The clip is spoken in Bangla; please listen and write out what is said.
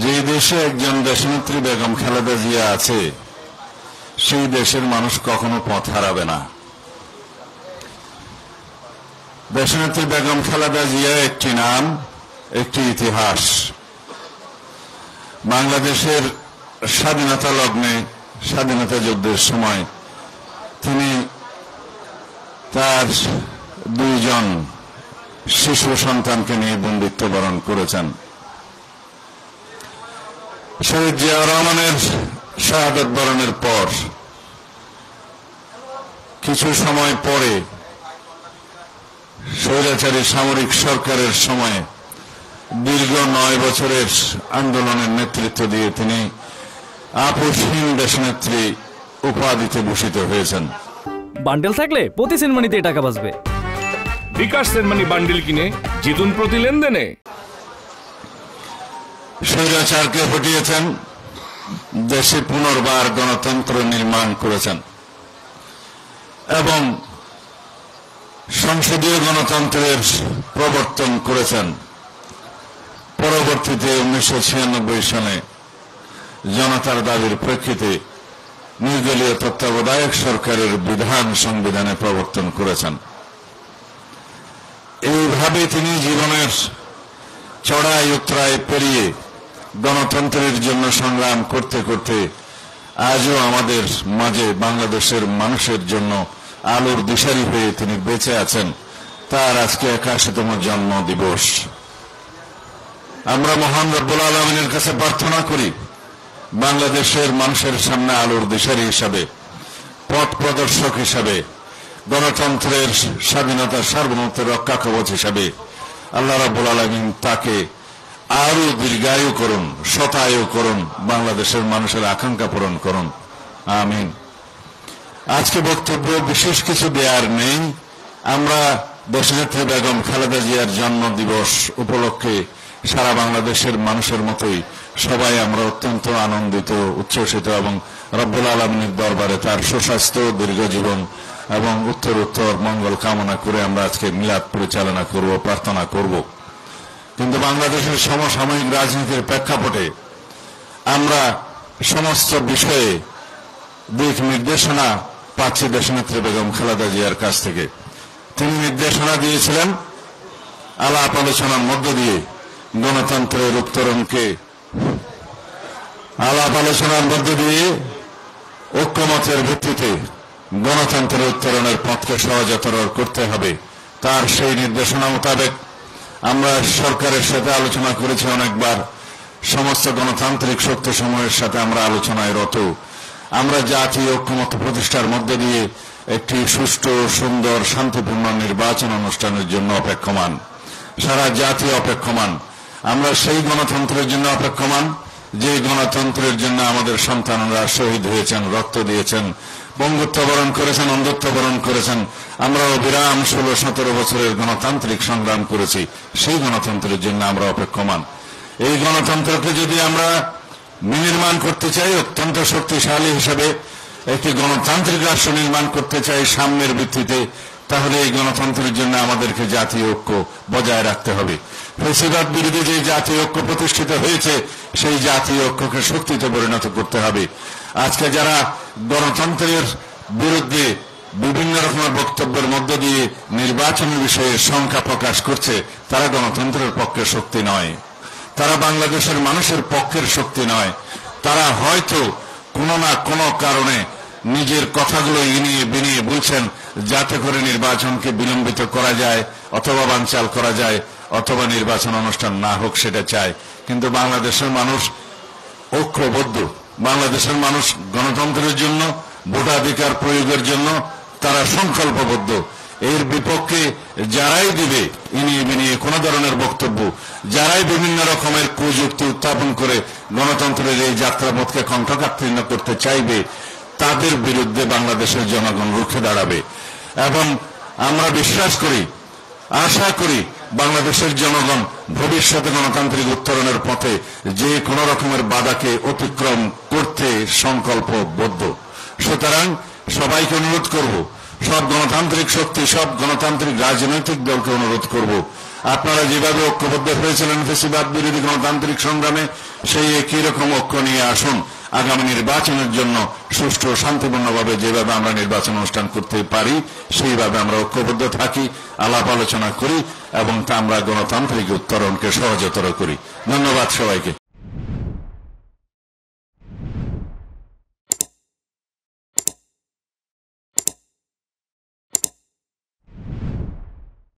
যে দেশে একজন দেশনেত্রী বেগম খালেদা জিয়া আছে সেই দেশের মানুষ কখনো পথ হারাবে না। দেশনেত্রী বেগম খালেদা জিয়া একটি নাম, একটি ইতিহাস। বাংলাদেশের স্বাধীনতা লগ্নে, স্বাধীনতা যুদ্ধের সময় তিনি তার দুইজন শিশু সন্তানকে নিয়ে বন্দিত্ব বরণ করেছেন। শহীদ জিয়াউর রহমানের শাহাদাত বরণের পর কিছু সময় পরে স্বৈরাচারী সামরিক সরকারের সময়ে দীর্ঘ 9 বছরের আন্দোলনের নেতৃত্ব দিয়ে তিনি আপোষহীন দেশনেত্রী উপাধিতে ভূষিত হয়েছেন। বান্ডেল থাকলে প্রতি সেনমানিতে টাকা বাঁচবে। বিকাশ সেনমানি বান্ডেল কিনে জিতুন প্রতি লেনদেনে। স্বৈরাচারকে হটিয়েছেন, দেশে পুনর্বার গণতন্ত্র নির্মাণ করেছেন এবং সংসদীয় গণতন্ত্রের প্রবর্তন করেছেন। পরবর্তীতে 1996 সালে জনতার দাবির প্রেক্ষিতে নির্দলীয় তত্ত্বাবধায়ক সরকারের বিধান সংবিধানে প্রবর্তন করেছেন। এইভাবে তিনি জীবনের চড়াই উতরাই পেরিয়ে গণতন্ত্রের জন্য সংগ্রাম করতে করতে আজও আমাদের মাঝে বাংলাদেশের মানুষের জন্য আলোর দিশারি হয়ে তিনি বেঁচে আছেন। তার আজকে 81তম জন্ম দিবস। আমরা মহান রব্বুল আলামিনের কাছে প্রার্থনা করি বাংলাদেশের মানুষের সামনে আলোর দিশারি হিসাবে, পথ প্রদর্শক হিসাবে, গণতন্ত্রের স্বাধীনতা সার্বভৌমত্বের রক্ষা কবচ হিসাবে আল্লাহ রাব্বুল আলামিন তাকে আরো দীর্ঘায়ু করুন, শতায়ু করুন, বাংলাদেশের মানুষের আকাঙ্ক্ষা পূরণ করুন, আমিন। আজকে বক্তব্য বিশেষ কিছু দেওয়ার নেই। আমরা দেশনেত্রী বেগম খালেদা জিয়ার জন্ম দিবস উপলক্ষে সারা বাংলাদেশের মানুষের মতোই সবাই আমরা অত্যন্ত আনন্দিত, উচ্ছ্বসিত এবং রব্বুল আলামিনের দরবারে তার সুস্বাস্থ্য, দীর্ঘ জীবন এবং উত্তর মঙ্গল কামনা করে আমরা আজকে মিলাদ পরিচালনা করব, প্রার্থনা করব। কিন্তু বাংলাদেশের সমসাময়িক রাজনীতির প্রেক্ষাপটে আমরা সমস্ত বিষয়ে দিক নির্দেশনা পাচ্ছি দেশনেত্রী বেগম খালেদা জিয়ার কাছ থেকে। তিনি নির্দেশনা দিয়েছিলেন আলাপ আলোচনার মধ্য দিয়ে গণতন্ত্রের উত্তরণকে, আলাপ আলোচনার মধ্য দিয়ে ঐক্যমতের ভিত্তিতে গণতন্ত্রের উত্তরণের পথকে সহজতর করতে হবে। তার সেই নির্দেশনা মোতাবেক আমরা সরকারের সাথে আলোচনা করেছি অনেকবার। সমস্ত গণতান্ত্রিক শক্তিসমূহের সাথে আমরা আলোচনায় রত। আমরা জাতীয় ঐক্যমত প্রতিষ্ঠার মধ্য দিয়ে একটি সুষ্ঠু, সুন্দর, শান্তিপূর্ণ নির্বাচন অনুষ্ঠানের জন্য অপেক্ষমান। সারা জাতি অপেক্ষমান। আমরা সেই গণতন্ত্রের জন্য অপেক্ষমান যে গণতন্ত্রের জন্য আমাদের সন্তানরা শহীদ হয়েছেন, রক্ত দিয়েছেন, বঙ্গুত্ব বরণ করেছেন, অন্ধত্ব বরণ করেছেন। আমরা অবিরাম 16-17 বছরের গণতান্ত্রিক সংগ্রাম করেছি। সেই গণতন্ত্রের জন্য আমরা অপেক্ষমান। এই গণতন্ত্রকে যদি আমরা বিনির্মাণ করতে চাই, অত্যন্ত শক্তিশালী হিসেবে একটি গণতান্ত্রিক রাষ্ট্র নির্মাণ করতে চাই সাম্যের ভিত্তিতে, তাহলে এই গণতন্ত্রের জন্য আমাদেরকে জাতীয় ঐক্য বজায় রাখতে হবে। ফ্যাসিবাদ বিরোধী যে জাতীয় ঐক্য প্রতিষ্ঠিত হয়েছে সেই জাতীয় ঐক্যকে শক্তিতে পরিণত করতে হবে। আজকে যারা গণতন্ত্রের বিরুদ্ধে বিভিন্ন রকমের বক্তব্যের মধ্য দিয়ে নির্বাচনের বিষয়ে শঙ্কা প্রকাশ করছে, তারা গণতন্ত্রের পক্ষে শক্তি নয়, তারা বাংলাদেশের মানুষের পক্ষের শক্তি নয়। তারা হয়তো কোনো না কোনো কারণে নিজের কথাগুলো ইনিয়ে বিনিয়ে বলছেন যাতে করে নির্বাচনকে বিলম্বিত করা যায় অথবা বানচাল করা যায় অথবা নির্বাচন অনুষ্ঠান না হোক সেটা চায়। কিন্তু বাংলাদেশের মানুষ ঐক্যবদ্ধ। বাংলাদেশের মানুষ গণতন্ত্রের জন্য, ভোটাধিকার প্রয়োগের জন্য তারা সংকল্পবদ্ধ। এর বিপক্ষে যারাই দিবে ইনিয়ে বিনিয়ে কোন ধরনের বক্তব্য, যারাই বিভিন্ন রকমের কুযুক্তি উত্থাপন করে গণতন্ত্রের এই যাত্রাপথকে কণ্ঠকাঠিন্য করতে চাইবে, তাদের বিরুদ্ধে বাংলাদেশের জনগণ রুখে দাঁড়াবে। এবং আমরা বিশ্বাস করি, আশা করি বাংলাদেশের জনগণ ভবিষ্যতে গণতান্ত্রিক উত্তরণের পথে যে কোন রকমের বাধাকে অতিক্রম করতে সংকল্পবদ্ধ। সুতরাং সবাইকে অনুরোধ করব, সব গণতান্ত্রিক শক্তি, সব গণতান্ত্রিক রাজনৈতিক দলকে অনুরোধ করব, আপনারা যেভাবে ঐক্যবদ্ধ হয়েছিলেন ফ্যাসিবাদ বিরোধী গণতান্ত্রিক সংগ্রামে, সেই একই রকম ঐক্য নিয়ে আসুন আগামী নির্বাচনের জন্য সুষ্ঠু শান্তিপূর্ণভাবে যেভাবে আমরা নির্বাচন অনুষ্ঠান করতে পারি সেইভাবে আমরা ঐক্যবদ্ধ থাকি, আলাপ আলোচনা করি এবং তা আমরা গণতান্ত্রিক উত্তরণকে সহজতর করি। ধন্যবাদ সবাইকে।